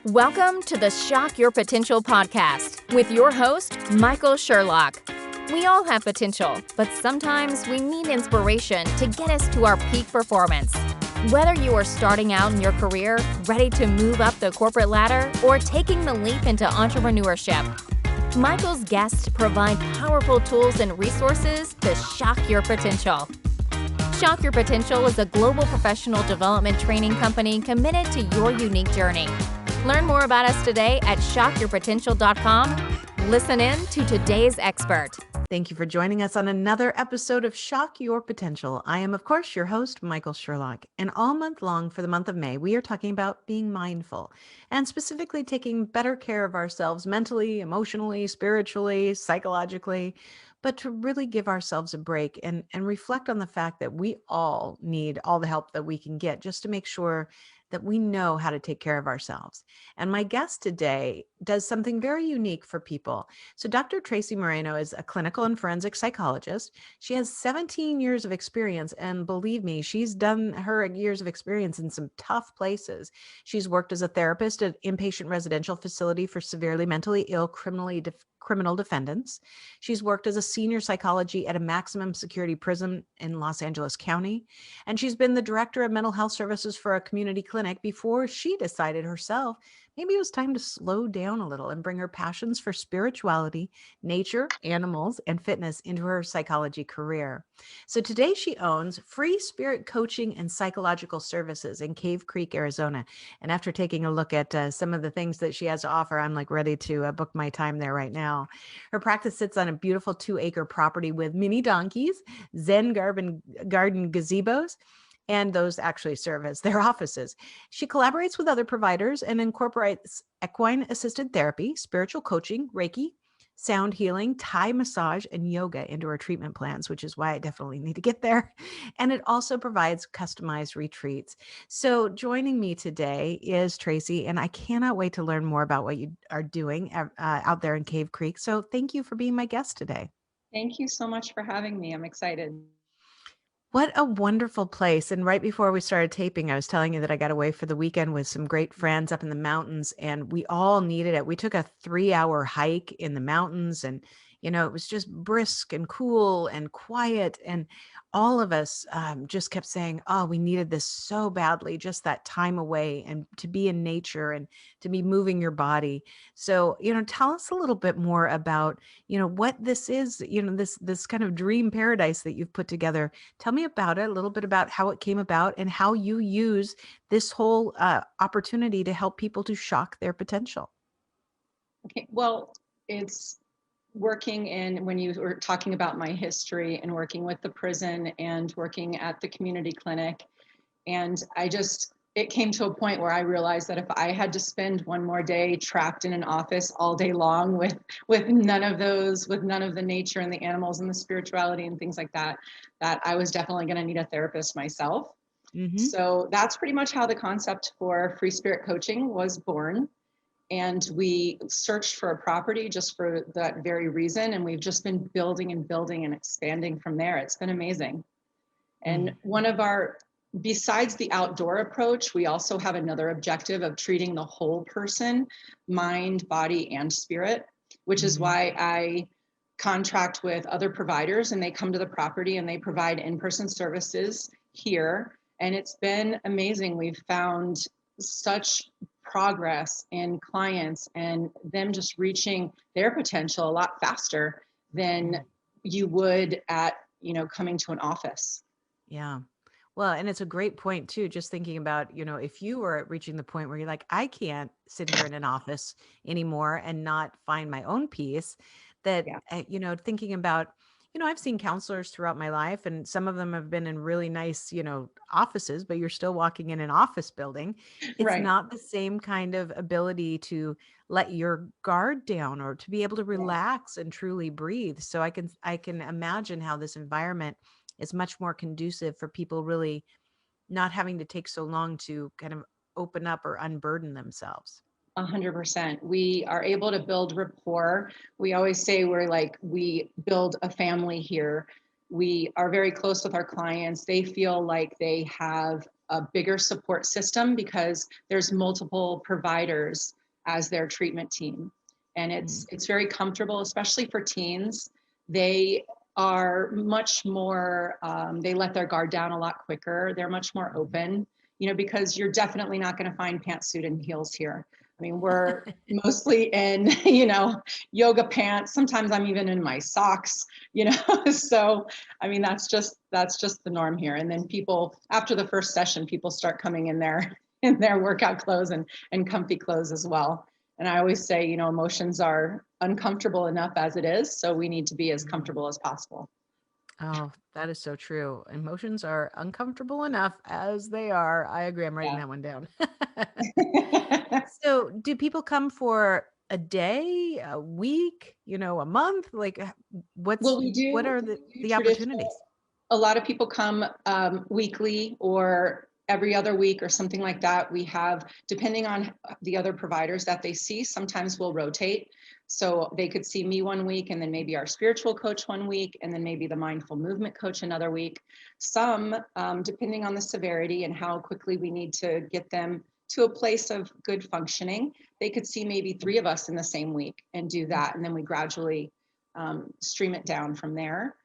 Welcome to the Shock Your Potential podcast with your host, Michael Sherlock. We all have potential, but sometimes we need inspiration to get us to our peak performance. Whether you are starting out in your career, ready to move up the corporate ladder, or taking the leap into entrepreneurship, Michael's guests provide powerful tools and resources to shock your potential. Shock Your Potential is a global professional development training company committed to your unique journey. Learn more about us today at shockyourpotential.com. Listen in to today's expert. Thank you for joining us on another episode of Shock Your Potential. I am, of course, your host, Michael Sherlock. And all month long for the month of May, we are talking about being mindful and specifically taking better care of ourselves mentally, emotionally, spiritually, psychologically, but to really give ourselves a break and reflect on the fact that we all need all the help that we can get just to make sure that we know how to take care of ourselves. And my guest today does something very unique for people. So Dr. Traci Moreno is a clinical and forensic psychologist. She has 17 years of experience, and believe me, she's done her years of experience in some tough places. She's worked as a therapist at inpatient residential facility for severely mentally ill criminal defendants. She's worked as a senior psychology at a maximum security prison in Los Angeles County. And she's been the director of mental health services for a community clinic before she decided herself maybe it was time to slow down a little and bring her passions for spirituality, nature, animals, and fitness into her psychology career. So today she owns Free Spirit Coaching and Psychological Services in Cave Creek, Arizona. And after taking a look at some of the things that she has to offer, I'm like ready to book my time there right now. Her practice sits on a beautiful 2-acre property with mini donkeys, Zen garden gazebos, and those actually serve as their offices. She collaborates with other providers and incorporates equine-assisted therapy, spiritual coaching, Reiki, sound healing, Thai massage, and yoga into her treatment plans, which is why I definitely need to get there. And it also provides customized retreats. So joining me today is Traci, and I cannot wait to learn more about what you are doing out there in Cave Creek. So thank you for being my guest today. Thank you so much for having me. I'm excited. What a wonderful place. And right before we started taping, I was telling you that I got away for the weekend with some great friends up in the mountains, and we all needed it. We took a 3-hour hike in the mountains, and it was just brisk and cool and quiet. And all of us just kept saying, oh, we needed this so badly, just that time away and to be in nature and to be moving your body. So, tell us a little bit more about, what this is, this kind of dream paradise that you've put together. Tell me about it, a little bit about how it came about and how you use this whole opportunity to help people to shock their potential. Okay, well, it's working in, when you were talking about my history and working with the prison and working at the community clinic. And it came to a point where I realized that if I had to spend one more day trapped in an office all day long with none of the nature and the animals and the spirituality and things like that I was definitely going to need a therapist myself. Mm-hmm. So that's pretty much how the concept for Free Spirit Coaching was born. And we searched for a property just for that very reason. And we've just been building and expanding from there. It's been amazing. And besides the outdoor approach, we also have another objective of treating the whole person, mind, body, and spirit, which is why I contract with other providers and they come to the property and they provide in-person services here. And it's been amazing. We've found such progress in clients and them just reaching their potential a lot faster than you would at, coming to an office. Yeah. Well, and it's a great point too, just thinking about, if you were reaching the point where you're like, I can't sit here in an office anymore and not find my own peace, that, thinking about, I've seen counselors throughout my life, and some of them have been in really nice, offices, but you're still walking in an office building. It's Right. not the same kind of ability to let your guard down or to be able to relax and truly breathe. So I can imagine how this environment is much more conducive for people really not having to take so long to kind of open up or unburden themselves. 100%. We are able to build rapport. We always say we build a family here. We are very close with our clients. They feel like they have a bigger support system because there's multiple providers as their treatment team. And it's very comfortable, especially for teens. They are much more, they let their guard down a lot quicker. They're much more open, because you're definitely not going to find pantsuit and heels here. I mean, we're mostly in, yoga pants. Sometimes I'm even in my socks, so, I mean, that's just the norm here. And then people, after the first session, people start coming in their workout clothes and comfy clothes as well. And I always say, emotions are uncomfortable enough as it is. So we need to be as comfortable as possible. Oh, that is so true. Emotions are uncomfortable enough as they are. I agree. I'm writing that one down. So, do people come for a day, a week, a month? Like, what are the opportunities? A lot of people come weekly or every other week or something like that. We have, depending on the other providers that they see, sometimes we'll rotate. So they could see me one week and then maybe our spiritual coach one week and then maybe the mindful movement coach another week. Some, depending on the severity and how quickly we need to get them to a place of good functioning, they could see maybe 3 of us in the same week and do that. And then we gradually stream it down from there.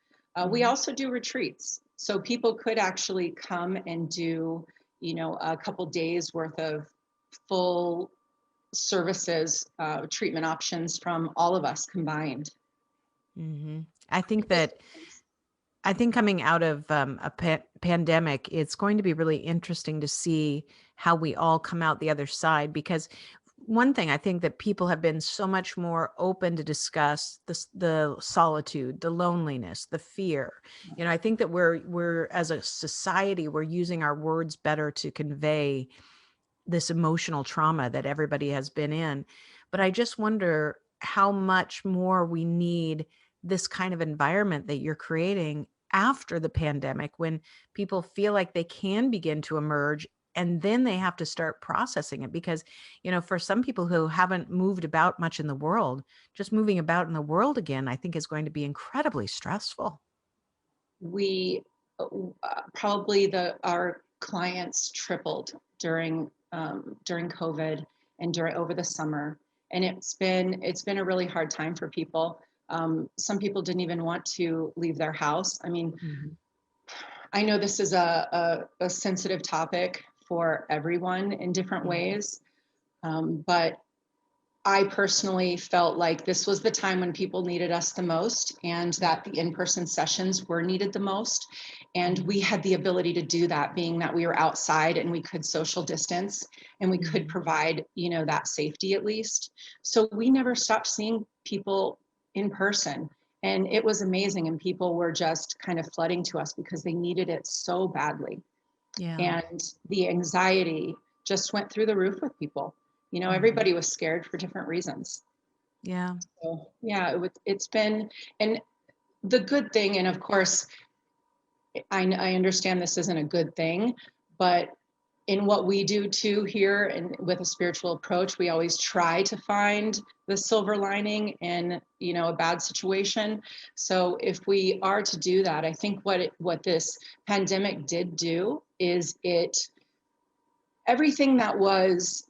We also do retreats. So people could actually come and do, a couple days worth of full services, treatment options from all of us combined. I think coming out of a pandemic, it's going to be really interesting to see how we all come out the other side, because one thing I think that people have been so much more open to discuss the solitude, the loneliness, the fear. I think that we're as a society, we're using our words better to convey this emotional trauma that everybody has been in. But I just wonder how much more we need this kind of environment that you're creating after the pandemic, when people feel like they can begin to emerge, and then they have to start processing it. Because, for some people who haven't moved about much in the world, just moving about in the world again, I think is going to be incredibly stressful. We probably our clients tripled during COVID and over the summer. And it's been a really hard time for people. Some people didn't even want to leave their house. I mean, I know this is a sensitive topic for everyone in different ways, but I personally felt like this was the time when people needed us the most, and that the in-person sessions were needed the most. And we had the ability to do that, being that we were outside and we could social distance and we could provide, that safety at least. So we never stopped seeing people in person. And it was amazing. And people were just kind of flooding to us because they needed it so badly. Yeah. And the anxiety just went through the roof with people. Everybody was scared for different reasons. Yeah. So yeah, it's been, and the good thing, and of course, I understand this isn't a good thing, but in what we do too here and with a spiritual approach, we always try to find the silver lining in, a bad situation. So if we are to do that, I think what this pandemic did do is everything that was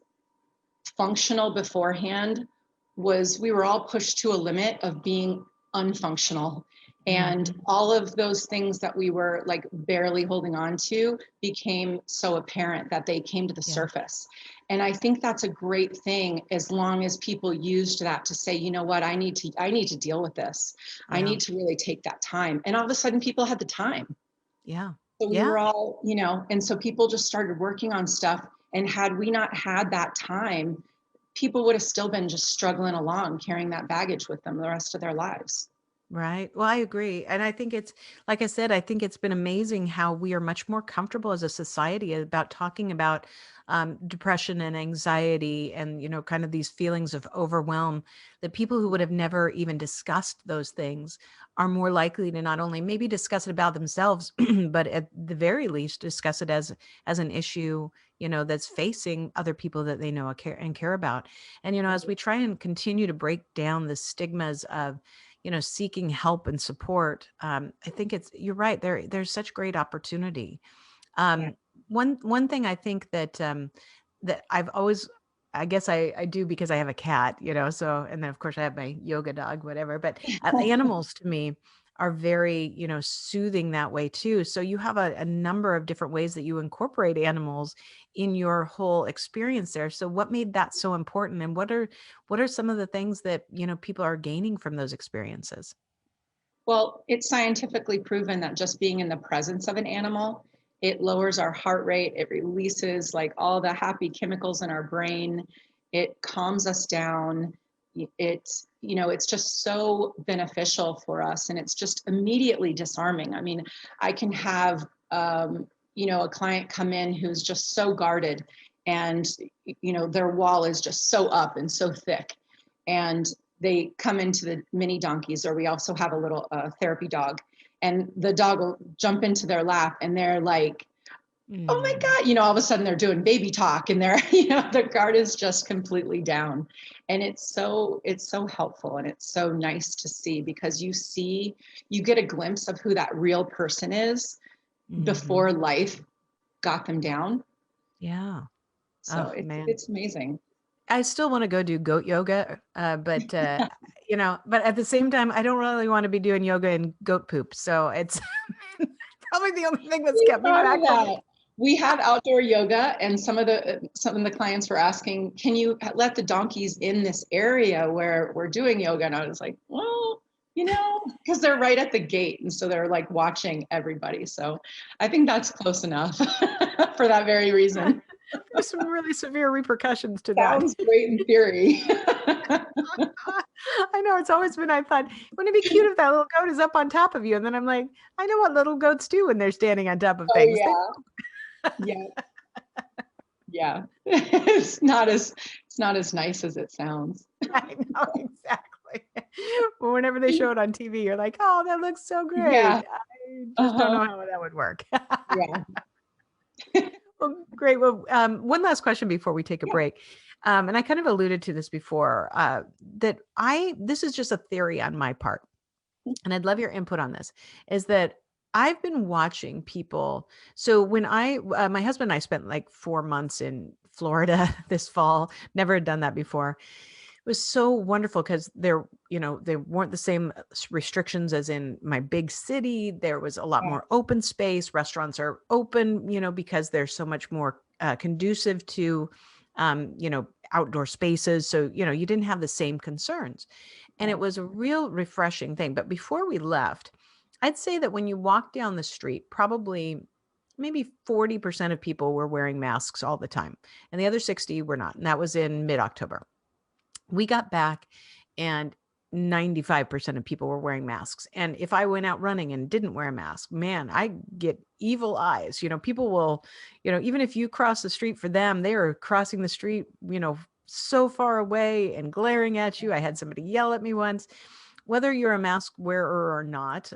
functional beforehand we were all pushed to a limit of being unfunctional. And all of those things that we were like barely holding on to became so apparent that they came to the surface. And I think that's a great thing, as long as people used that to say, you know what, I need to deal with this. I need to really take that time. And all of a sudden people had the time. Yeah. So we were all, and so people just started working on stuff. And had we not had that time, people would have still been just struggling along, carrying that baggage with them the rest of their lives. Right. Well, I agree. And I think it's, like I said, I think it's been amazing how we are much more comfortable as a society about talking about depression and anxiety and, kind of these feelings of overwhelm, that people who would have never even discussed those things are more likely to not only maybe discuss it about themselves, but at the very least discuss it as an issue, that's facing other people that they know and care about. And, as we try and continue to break down the stigmas of, seeking help and support, I think you're right. There's such great opportunity. One thing I think that that I've always, I guess I do because I have a cat, so, and then of course I have my yoga dog, whatever, but animals to me are very, soothing that way too. So you have a number of different ways that you incorporate animals in your whole experience there. So what made that so important, and what are some of the things that, people are gaining from those experiences? Well, it's scientifically proven that just being in the presence of an animal, it lowers our heart rate, it releases like all the happy chemicals in our brain, it calms us down. It's just so beneficial for us, and it's just immediately disarming. I mean, I can have a client come in who's just so guarded, and their wall is just so up and so thick, and they come into the mini donkeys, or we also have a little therapy dog, and the dog will jump into their lap, and they're like, oh my God, all of a sudden they're doing baby talk, and they're, their guard is just completely down. And it's so helpful, and it's so nice to see, because you get a glimpse of who that real person is before life got them down. Yeah. So it's amazing. I still want to go do goat yoga, but but at the same time, I don't really want to be doing yoga in goat poop. So it's probably the only thing that's kept me back from it. We have outdoor yoga, and some of the clients were asking, can you let the donkeys in this area where we're doing yoga? And I was like, well, because they're right at the gate, and so they're like watching everybody. So I think that's close enough for that very reason. There's some really severe repercussions to that. Sounds great in theory. I know, it's always been, I thought, wouldn't it be cute if that little goat is up on top of you? And then I'm like, I know what little goats do when they're standing on top of things. Yeah. It's not as nice as it sounds. I know, exactly. But whenever they show it on TV, you're like, oh, that looks so great. Yeah. I just don't know how that would work. Well, great. Well, one last question before we take a break. And I kind of alluded to this before, that this is just a theory on my part, and I'd love your input on this, is that I've been watching people. So when my husband and I spent like 4 months in Florida this fall, never had done that before. It was so wonderful because they weren't the same restrictions as in my big city. There was a lot more open space. Restaurants are open, because they're so much more conducive to, outdoor spaces. So, you didn't have the same concerns. And it was a real refreshing thing. But before we left, I'd say that when you walk down the street, probably maybe 40% of people were wearing masks all the time, and the other 60 were not. And that was in mid-October. We got back and 95% of people were wearing masks. And if I went out running and didn't wear a mask, man, I get evil eyes. People will, even if you cross the street for them, they are crossing the street, so far away and glaring at you. I had somebody yell at me once. Whether you're a mask wearer or not,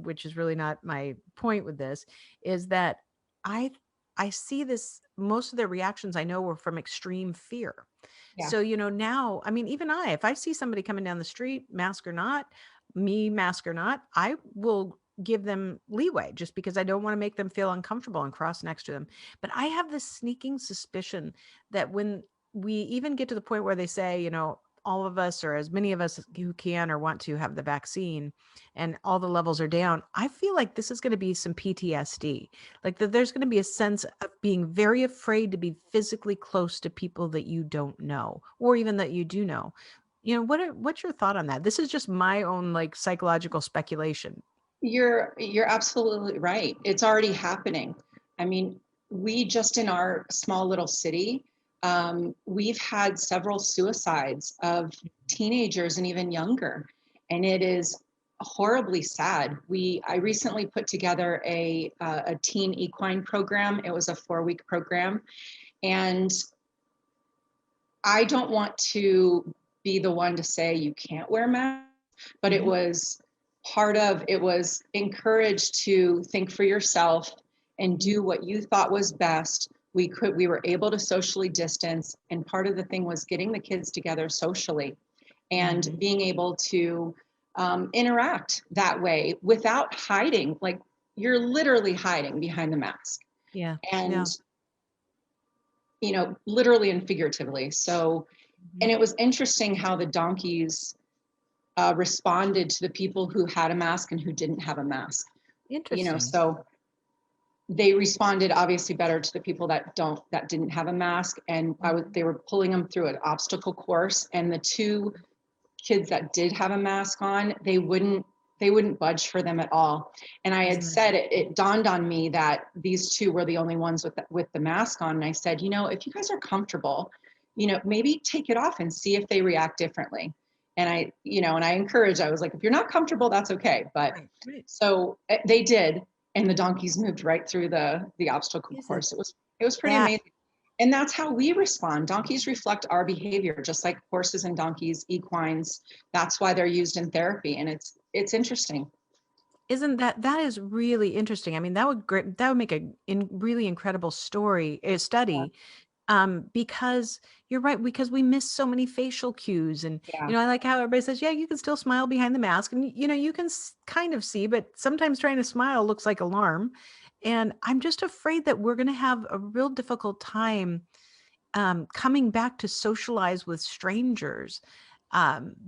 which is really not my point with this, is that I see this, most of their reactions I know were from extreme fear. Yeah. So, now, I mean, even if I see somebody coming down the street, mask or not, I will give them leeway just because I don't want to make them feel uncomfortable and cross next to them. But I have this sneaking suspicion that when we even get to the point where they say, all of us, or as many of us who can or want to, have the vaccine and all the levels are down, I feel like this is going to be some PTSD, like that there's going to be a sense of being very afraid to be physically close to people that you don't know, or even that you do know. What's your thought on that? This is just my own like psychological speculation. You're absolutely right. It's already happening. I mean, we just in our small little city, we've had several suicides of teenagers and even younger, and it is horribly sad. I recently put together a teen equine program. It was a 4-week program, and I don't want to be the one to say you can't wear masks, but it was encouraged to think for yourself and do what you thought was best. We were able to socially distance, and part of the thing was getting the kids together socially and being able to interact that way without hiding. Like, you're literally hiding behind the mask. Yeah. And, Yeah. literally and figuratively. So, Mhm. and it was interesting how the donkeys responded to the people who had a mask and who didn't have a mask. Interesting. So they responded obviously better to the people that didn't have a mask, and they were pulling them through an obstacle course, and the two kids that did have a mask on, they wouldn't budge for them at all. And I had Isn't said it dawned on me that these two were the only ones with the mask on, and I said, if you guys are comfortable, maybe take it off and see if they react differently. And I encouraged, I was like, if you're not comfortable, that's okay. But right. Right. so they did, and the donkeys moved right through the obstacle Isn't course. It was pretty that amazing. And that's how we respond. Donkeys reflect our behavior, just like horses and donkeys, equines. That's why they're used in therapy. And it's interesting. Isn't that is really interesting. I mean, that would make a really incredible a Yeah. study. Because you're right, because we miss so many facial cues. And, Yeah. I like how everybody says, yeah, you can still smile behind the mask. And, you can kind of see, but sometimes trying to smile looks like alarm. And I'm just afraid that we're going to have a real difficult time coming back to socialize with strangers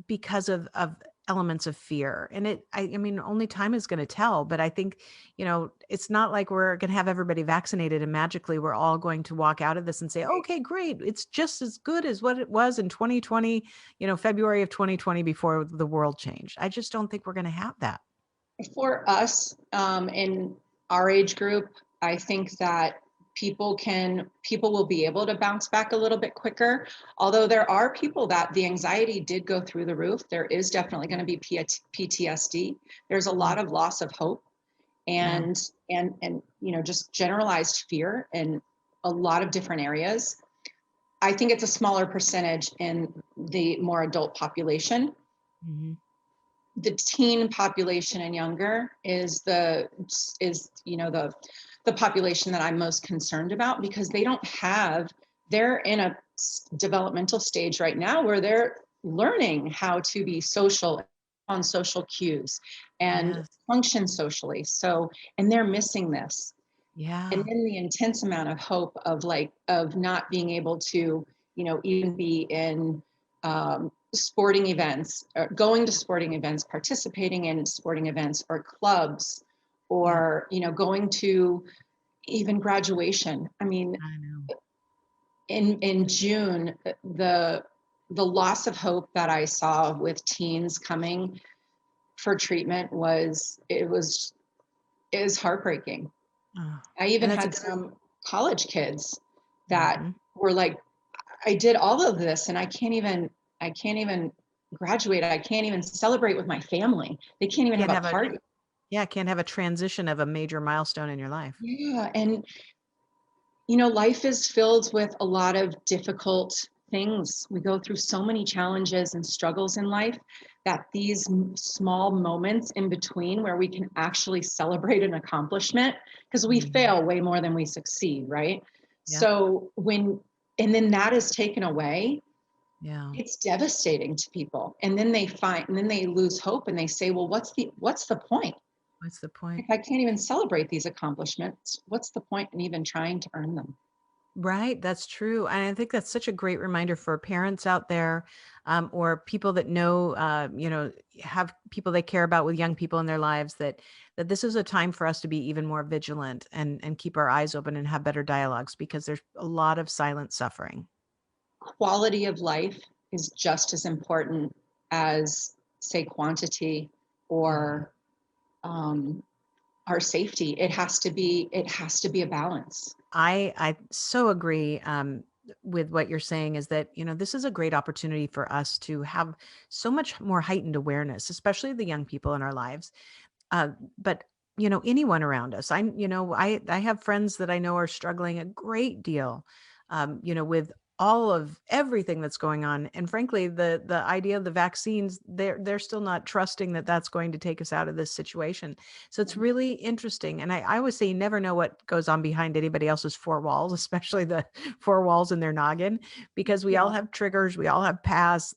because of elements of fear. And I mean, only time is going to tell. But I think, it's not like we're going to have everybody vaccinated and magically we're all going to walk out of this and say, Right. okay, great. It's just as good as what it was in 2020, February of 2020 before the world changed. I just don't think we're going to have that. For us, in our age group, I think that people will be able to bounce back a little bit quicker. Although there are people that the anxiety did go through the roof. There is definitely going to be PTSD. There's a lot of loss of hope, Yeah. and just generalized fear in a lot of different areas. I think it's a smaller percentage in the more adult population. Hmm. The teen population and younger is the population that I'm most concerned about, because they're in a developmental stage right now where they're learning how to be social on social cues and Yes. function socially. So, and they're missing this. And Yeah. then the intense amount of hope of not being able to, even be in sporting events, or going to sporting events, participating in sporting events or clubs, Yeah. or, going to even graduation. I mean, I know. in June, the loss of hope that I saw with teens coming for treatment was heartbreaking. Oh, I even and that's had exactly. some college kids that Mhm. were like, I did all of this and I can't even graduate. I can't even celebrate with my family. They can't even have Can't a have a party. Yeah, can't have a transition of a major milestone in your life. Yeah. And life is filled with a lot of difficult things. We go through so many challenges and struggles in life that these small moments in between where we can actually celebrate an accomplishment, because we Mhm. fail way more than we succeed, right? Yep. So and then that is taken away, Yeah. it's devastating to people. And then they lose hope and they say, well, what's the point? What's the point? If I can't even celebrate these accomplishments, what's the point in even trying to earn them? Right, that's true, and I think that's such a great reminder for parents out there, or people that know, have people they care about with young people in their lives, that this is a time for us to be even more vigilant and keep our eyes open and have better dialogues because there's a lot of silent suffering. Quality of life is just as important as, say, quantity Mhm. or um, our safety. It has to be a balance. I so agree with what you're saying is that, this is a great opportunity for us to have so much more heightened awareness, especially the young people in our lives. But anyone around us, I have friends that I know are struggling a great deal, with all of everything that's going on. And frankly, the idea of the vaccines, they're still not trusting that that's going to take us out of this situation. So it's really interesting. And I always say you never know what goes on behind anybody else's four walls, especially the four walls in their noggin, because we all Yeah. have triggers, we all have pasts,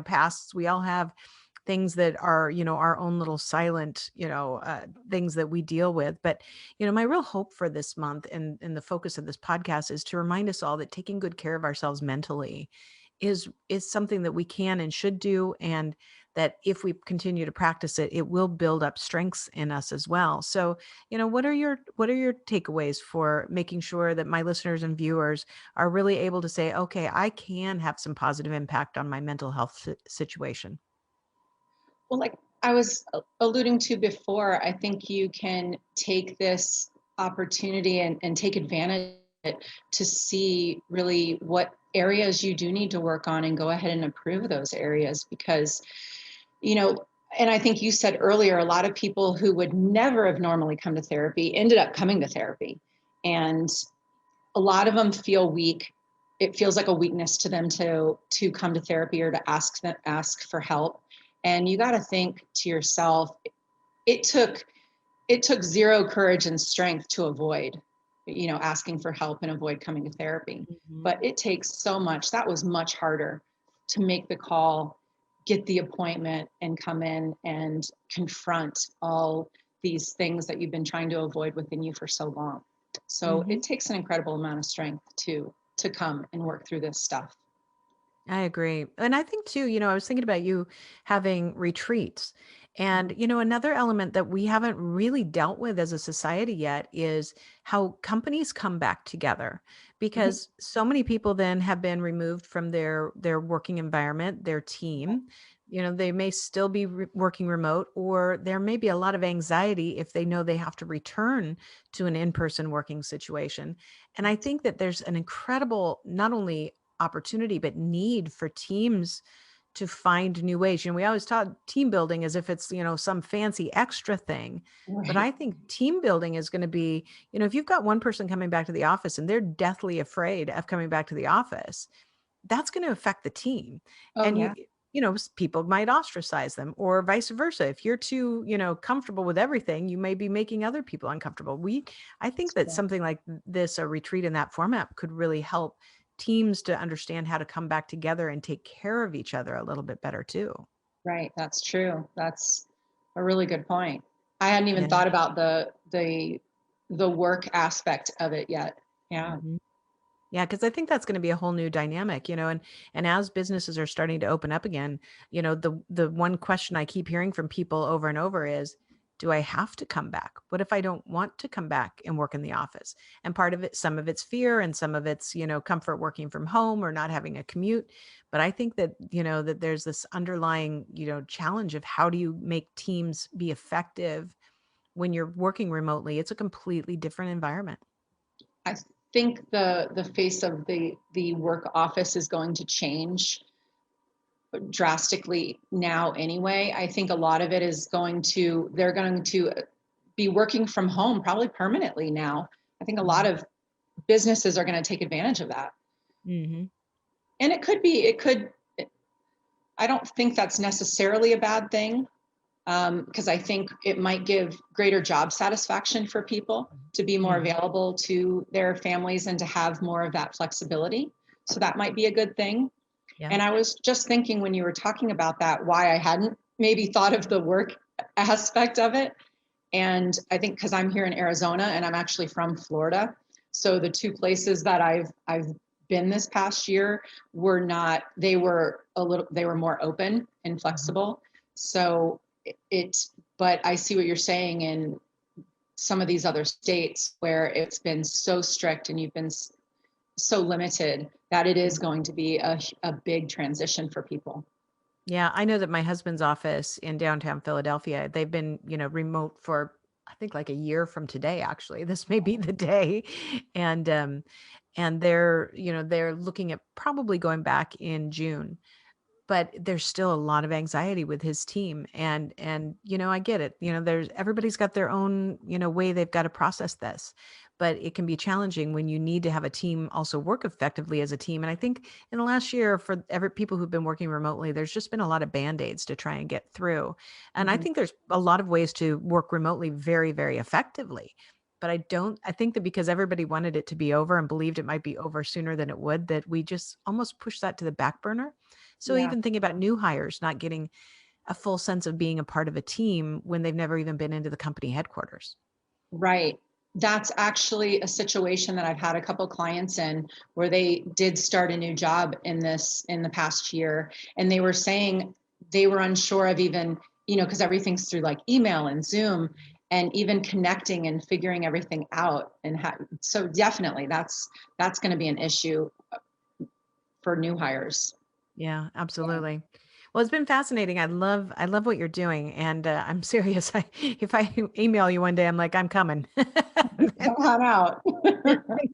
pasts, we all have things that are, our own little silent, things that we deal with. But, my real hope for this month and the focus of this podcast is to remind us all that taking good care of ourselves mentally is something that we can and should do, and that if we continue to practice it, it will build up strengths in us as well. So, what are your takeaways for making sure that my listeners and viewers are really able to say, okay, I can have some positive impact on my mental health situation? Well, like I was alluding to before, I think you can take this opportunity and take advantage of it to see really what areas you do need to work on and go ahead and improve those areas because, you know, and I think you said earlier, a lot of people who would never have normally come to therapy ended up coming to therapy. And a lot of them feel weak. It feels like a weakness to them to come to therapy or to ask for help. And you got to think to yourself, it took zero courage and strength to avoid, asking for help and avoid coming to therapy. Mhm. But it takes so much. That was much harder to make the call, get the appointment, and come in and confront all these things that you've been trying to avoid within you for so long. So Mhm. it takes an incredible amount of strength to come and work through this stuff. I agree. And I think too, I was thinking about you having retreats. And, another element that we haven't really dealt with as a society yet is how companies come back together, Mhm. because so many people then have been removed from their working environment, their team. They may still be working remote, or there may be a lot of anxiety if they know they have to return to an in-person working situation. And I think that there's an incredible, not only opportunity, but need for teams to find new ways. We always talk team building as if it's, some fancy extra thing. But Right. I think team building is going to be, if you've got one person coming back to the office and they're deathly afraid of coming back to the office, that's going to affect the team. Oh And yeah. people might ostracize them, or vice versa. If you're too, comfortable with everything, you may be making other people uncomfortable. I think that something like this, a retreat in that format, could really help teams to understand how to come back together and take care of each other a little bit better too. Right, that's true. That's a really good point. I hadn't even Yeah. thought about the work aspect of it yet. Yeah. Mhm. Yeah, because I think that's going to be a whole new dynamic, and as businesses are starting to open up again, the one question I keep hearing from people over and over is, do I have to come back? What if I don't want to come back and work in the office? And part of it, some of it's fear, and some of it's, comfort working from home or not having a commute. But I think that, that there's this underlying, challenge of how do you make teams be effective when you're working remotely? It's a completely different environment. I think the face of the work office is going to change drastically now anyway. I think a lot of it is they're going to be working from home probably permanently now. I think a lot Mhm. of businesses are going to take advantage of that. Mhm. And I don't think that's necessarily a bad thing. Because I think it might give greater job satisfaction for people to be more Mhm. available to their families and to have more of that flexibility. So that might be a good thing. Yeah. And I was just thinking when you were talking about that, why I hadn't maybe thought of the work aspect of it. And I think because I'm here in Arizona and I'm actually from Florida. So the two places that I've been this past year they were more open and Mhm. flexible. So it, but I see what you're saying in some of these other states where it's been so strict and you've been so limited that it is going to be a big transition for people. Yeah, I know that my husband's office in downtown Philadelphia, they've been, remote for I think like a year from today, actually. This may be the day. And they're looking at probably going back in June. But there's still a lot of anxiety with his team, and I get it. There's everybody's got their own, way they've got to process this, but it can be challenging when you need to have a team also work effectively as a team. And I think in the last year, for every people who've been working remotely, there's just been a lot of band-aids to try and get through. And I Mhm. think there's a lot of ways to work remotely very, very effectively. But I think that because everybody wanted it to be over and believed it might be over sooner than it would, that we just almost pushed that to the back burner. So Yeah. even thinking about new hires not getting a full sense of being a part of a team when they've never even been into the company headquarters. Right. That's actually a situation that I've had a couple clients in where they did start a new job in the past year. And they were saying they were unsure of even, because everything's through like email and Zoom, and even connecting and figuring everything out. So definitely that's going to be an issue for new hires. Yeah, absolutely. Yeah. Well, it's been fascinating. I love what you're doing. And I'm serious. If I email you one day, I'm like, I'm coming. Come on out.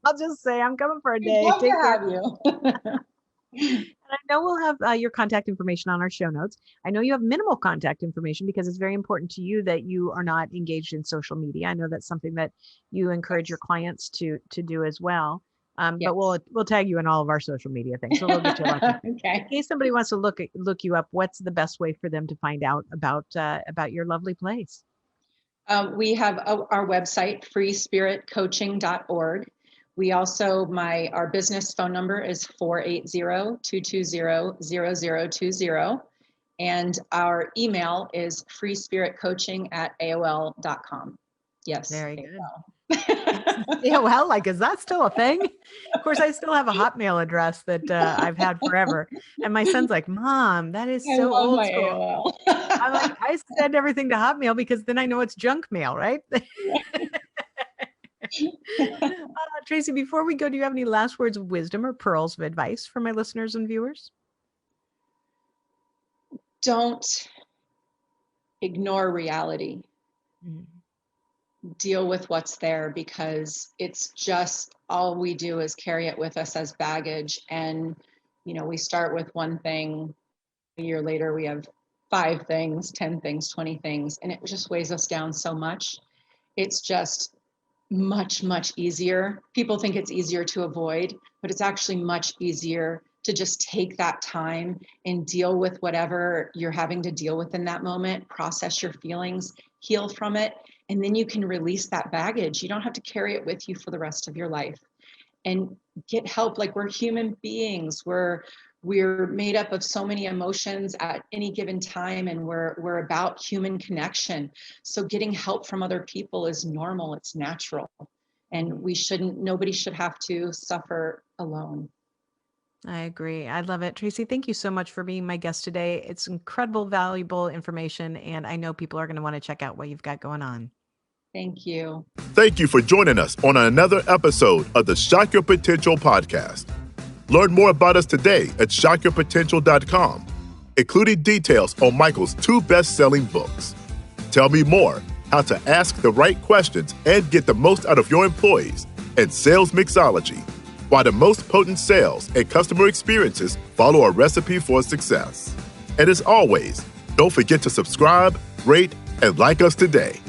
I'll just say I'm coming for a day. Love to have you. And I know we'll have your contact information on our show notes. I know you have minimal contact information because it's very important to you that you are not engaged in social media. I know that's something that you encourage your clients to do as well. But we'll tag you in all of our social media things, so we'll get you lucky. Okay. In case somebody wants to look you up, what's the best way for them to find out about your lovely place? We have our website, freespiritcoaching.org. We also, our business phone number is 480-220-0020. And our email is freespiritcoaching@aol.com. Yes. Very good. AOL, like, is that still a thing? Of course, I still have a Hotmail address that I've had forever. And my son's like, Mom, that is so old school. I'm like, I send everything to Hotmail because then I know it's junk mail, right? Traci, before we go, do you have any last words of wisdom or pearls of advice for my listeners and viewers? Don't ignore reality. Deal with what's there, because it's just all we do is carry it with us as baggage. And, we start with one thing, a year later, we have 5 things, 10 things, 20 things, and it just weighs us down so much. It's just much, much easier. People think it's easier to avoid, but it's actually much easier to just take that time and deal with whatever you're having to deal with in that moment, process your feelings, heal from it, and then you can release that baggage. You don't have to carry it with you for the rest of your life. And get help. Like, we're human beings. We're made up of so many emotions at any given time, and we're about human connection. So getting help from other people is normal. It's natural. And nobody should have to suffer alone. I agree. I love it. Traci, thank you so much for being my guest today. It's incredible, valuable information, and I know people are going to want to check out what you've got going on. Thank you. Thank you for joining us on another episode of the Shock Your Potential podcast. Learn more about us today at shockyourpotential.com, including details on Michael's 2 best-selling books. Tell me more, how to ask the right questions and get the most out of your employees, and sales mixology, why the most potent sales and customer experiences follow a recipe for success. And as always, don't forget to subscribe, rate, and like us today.